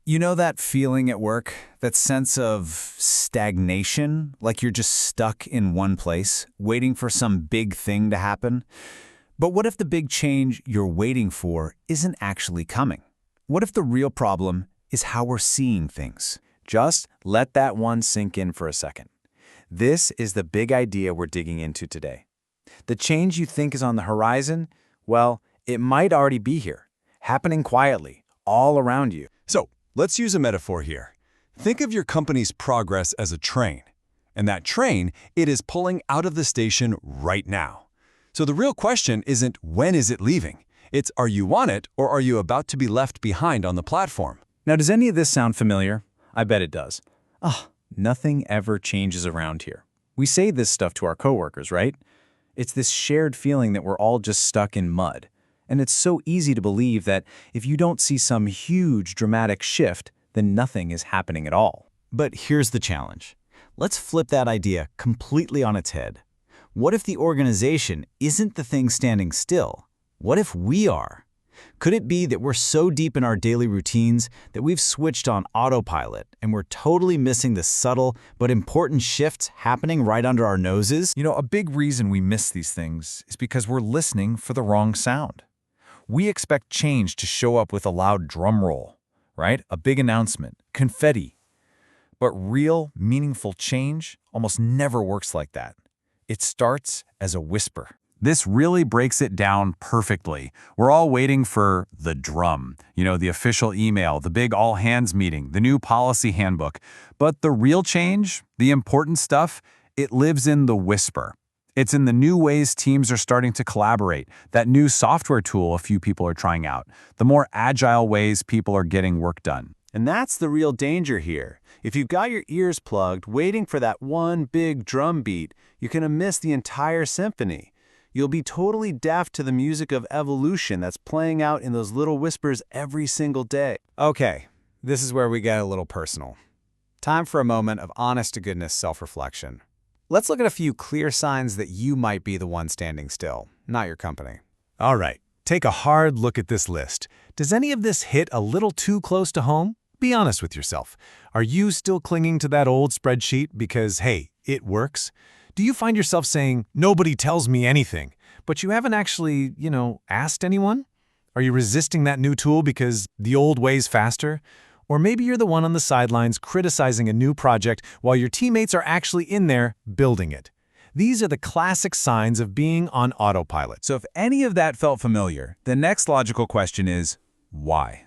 You know that feeling at work? That sense of stagnation, like you're just stuck in one place, waiting for some big thing to happen? But what if the big change you're waiting for isn't actually coming? What if the real problem is how we're seeing things? Just let that one sink in for a second. This is the big idea we're digging into today. The change you think is on the horizon, well, it might already be here, happening quietly, all around you. So, let's use a metaphor here. Think of your company's progress as a train. And that train, it is pulling out of the station right now. So the real question isn't when is it leaving? It's are you on it or are you about to be left behind on the platform? Now, does any of this sound familiar? I bet it does. Nothing ever changes around here. We say this stuff to our coworkers, right? It's this shared feeling that we're all just stuck in mud. And it's so easy to believe that if you don't see some huge dramatic shift, then nothing is happening at all. But here's the challenge. Let's flip that idea completely on its head. What if the organization isn't the thing standing still? What if we are? Could it be that we're so deep in our daily routines that we've switched on autopilot and we're totally missing the subtle but important shifts happening right under our noses? You know, a big reason we miss these things is because we're listening for the wrong sound. We expect change to show up with a loud drum roll, right? A big announcement, confetti. But real, meaningful change almost never works like that. It starts as a whisper. This really breaks it down perfectly. We're all waiting for the drum, the official email, the big all-hands meeting, the new policy handbook. But the real change, the important stuff, it lives in the whisper. It's in the new ways teams are starting to collaborate, that new software tool a few people are trying out, the more agile ways people are getting work done. And that's the real danger here. If you've got your ears plugged, waiting for that one big drum beat, you're going to miss the entire symphony. You'll be totally deaf to the music of evolution that's playing out in those little whispers every single day. Okay, this is where we get a little personal. Time for a moment of honest-to-goodness self-reflection. Let's look at a few clear signs that you might be the one standing still, not your company. All right, take a hard look at this list. Does any of this hit a little too close to home? Be honest with yourself. Are you still clinging to that old spreadsheet because, hey, it works? Do you find yourself saying, nobody tells me anything, but you haven't actually, asked anyone? Are you resisting that new tool because the old way's faster? Or maybe you're the one on the sidelines criticizing a new project while your teammates are actually in there building it. These are the classic signs of being on autopilot. So if any of that felt familiar, the next logical question is, why?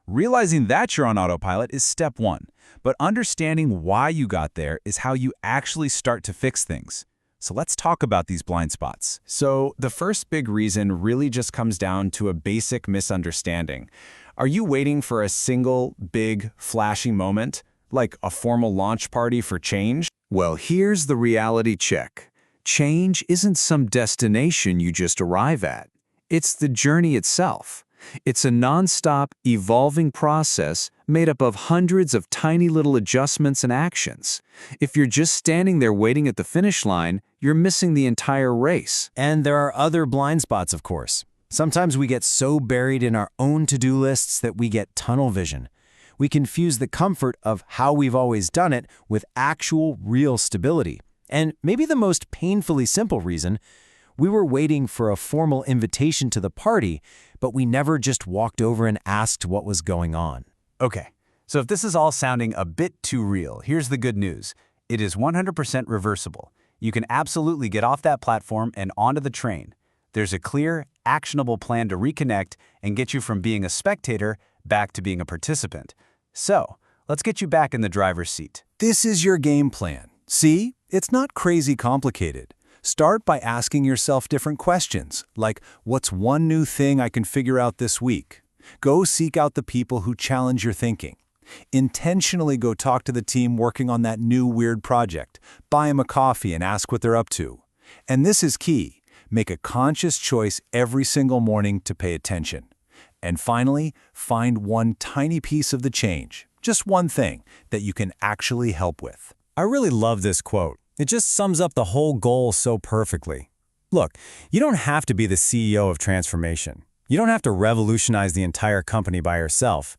Realizing that you're on autopilot is step one, but understanding why you got there is how you actually start to fix things. So let's talk about these blind spots. So the first big reason really just comes down to a basic misunderstanding. Are you waiting for a single, big, flashy moment, like a formal launch party for change? Well, here's the reality check. Change isn't some destination you just arrive at. It's the journey itself. It's a nonstop, evolving process made up of hundreds of tiny little adjustments and actions. If you're just standing there waiting at the finish line, you're missing the entire race. And there are other blind spots, of course. Sometimes we get so buried in our own to-do lists that we get tunnel vision. We confuse the comfort of how we've always done it with actual, real stability. And maybe the most painfully simple reason, we were waiting for a formal invitation to the party, but we never just walked over and asked what was going on. Okay, so if this is all sounding a bit too real, here's the good news. It is 100% reversible. You can absolutely get off that platform and onto the train. There's a clear, actionable plan to reconnect and get you from being a spectator back to being a participant. So, let's get you back in the driver's seat. This is your game plan. See, it's not crazy complicated. Start by asking yourself different questions, like, what's one new thing I can figure out this week? Go seek out the people who challenge your thinking. Intentionally go talk to the team working on that new weird project. Buy them a coffee and ask what they're up to. And this is key. Make a conscious choice every single morning to pay attention. And finally, find one tiny piece of the change, just one thing, that you can actually help with. I really love this quote. It just sums up the whole goal so perfectly. Look, you don't have to be the CEO of transformation. You don't have to revolutionize the entire company by yourself.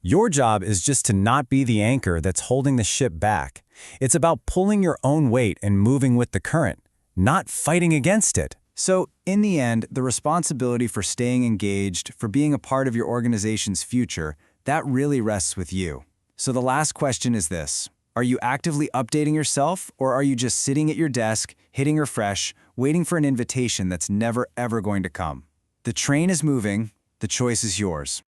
Your job is just to not be the anchor that's holding the ship back. It's about pulling your own weight and moving with the current, not fighting against it. So, in the end, the responsibility for staying engaged, for being a part of your organization's future, that really rests with you. So the last question is this. Are you actively updating yourself, or are you just sitting at your desk, hitting refresh, waiting for an invitation that's never ever going to come? The train is moving, the choice is yours.